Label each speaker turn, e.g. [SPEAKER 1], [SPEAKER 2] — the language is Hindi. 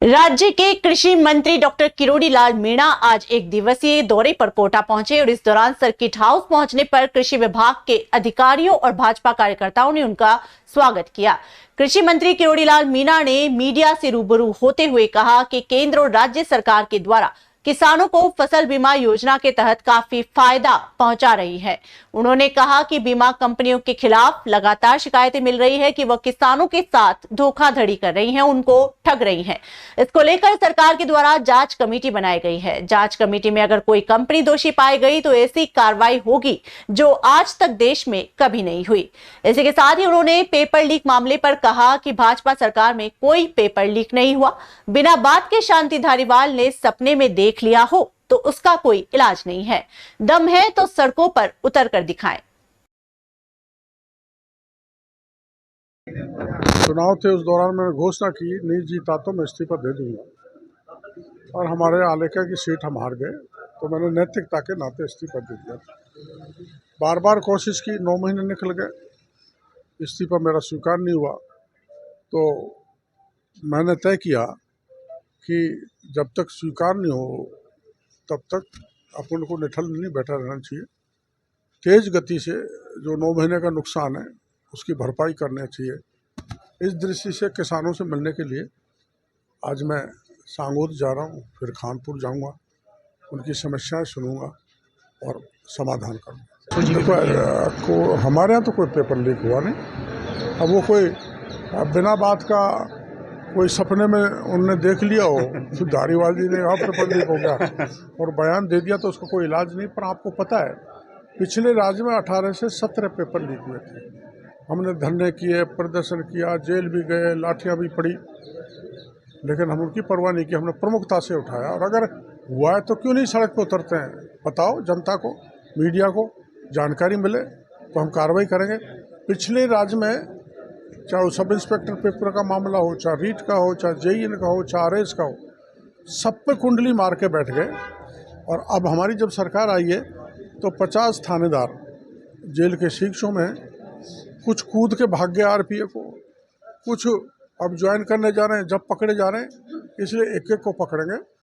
[SPEAKER 1] राज्य के कृषि मंत्री डॉक्टर किरोड़ी लाल मीणा आज एक दिवसीय दौरे पर कोटा पहुंचे और इस दौरान सर्किट हाउस पहुंचने पर कृषि विभाग के अधिकारियों और भाजपा कार्यकर्ताओं ने उनका स्वागत किया। कृषि मंत्री किरोड़ी लाल मीणा ने मीडिया से रूबरू होते हुए कहा कि केंद्र और राज्य सरकार के द्वारा किसानों को फसल बीमा योजना के तहत काफी फायदा पहुंचा रही है। उन्होंने कहा कि बीमा कंपनियों के खिलाफ लगातार शिकायतें मिल रही है कि वह किसानों के साथ धोखाधड़ी कर रही हैं, उनको ठग रही हैं। इसको लेकर सरकार के द्वारा जांच कमेटी बनाई गई है। जांच कमेटी में अगर कोई कंपनी दोषी पाई गई तो ऐसी कार्रवाई होगी जो आज तक देश में कभी नहीं हुई। इसी के साथ ही उन्होंने पेपर लीक मामले पर कहा कि भाजपा सरकार में कोई पेपर लीक नहीं हुआ। बिना बात के शांति धारीवाल ने सपने में देख लिया हो तो उसका कोई इलाज नहीं है। दम है तो सड़कों पर उतर कर दिखाएं।
[SPEAKER 2] चुनाव थे, उस दौरान मैंने घोषणा की नहीं जीता तो मैं इस्तीफा दे दूंगा और हमारे आलेखा की सीट हम हार गए तो मैंने नैतिकता के नाते इस्तीफा दे दिया। बार बार कोशिश की, 9 महीने निकल गए, इस्तीफा मेरा स्वीकार नहीं हुआ। तो मैंने तय किया कि जब तक स्वीकार नहीं हो तब तक अपन को निठल नहीं बैठा रहना चाहिए। तेज गति से जो 9 महीने का नुकसान है उसकी भरपाई करनी चाहिए। इस दृष्टि से किसानों से मिलने के लिए आज मैं सांगोद जा रहा हूँ, फिर खानपुर जाऊँगा, उनकी समस्याएं सुनूंगा और समाधान करूँगा। देखो, हमारे यहाँ तो कोई पेपर लीक हुआ नहीं। अब वो कोई बिना बात का कोई सपने में उनने देख लिया हो, फिर धारीवाल जी ने यहाँ पेपर लीक हो गया और बयान दे दिया तो उसका कोई इलाज नहीं। पर आपको पता है पिछले राज्य में 18 से 17 पेपर लीक हुए थे। हमने धरने किए, प्रदर्शन किया, जेल भी गए, लाठियां भी पड़ी, लेकिन हम उनकी परवाह नहीं की। हमने प्रमुखता से उठाया और अगर हुआ है तो क्यों नहीं सड़क पर उतरते हैं? बताओ जनता को, मीडिया को जानकारी मिले तो हम कार्रवाई करेंगे। पिछले राज्य में चाहे वो सब इंस्पेक्टर पेपर का मामला हो, चाहे रीट का हो, चाहे जेईएन का हो, चाहे आरएस का हो, सब पे कुंडली मार के बैठ गए। और अब हमारी जब सरकार आई है तो 50 थानेदार जेल के शिक्षों में, कुछ कूद के भाग गए आरपीएफ को, कुछ अब ज्वाइन करने जा रहे हैं, जब पकड़े जा रहे हैं, इसलिए एक एक को पकड़ेंगे।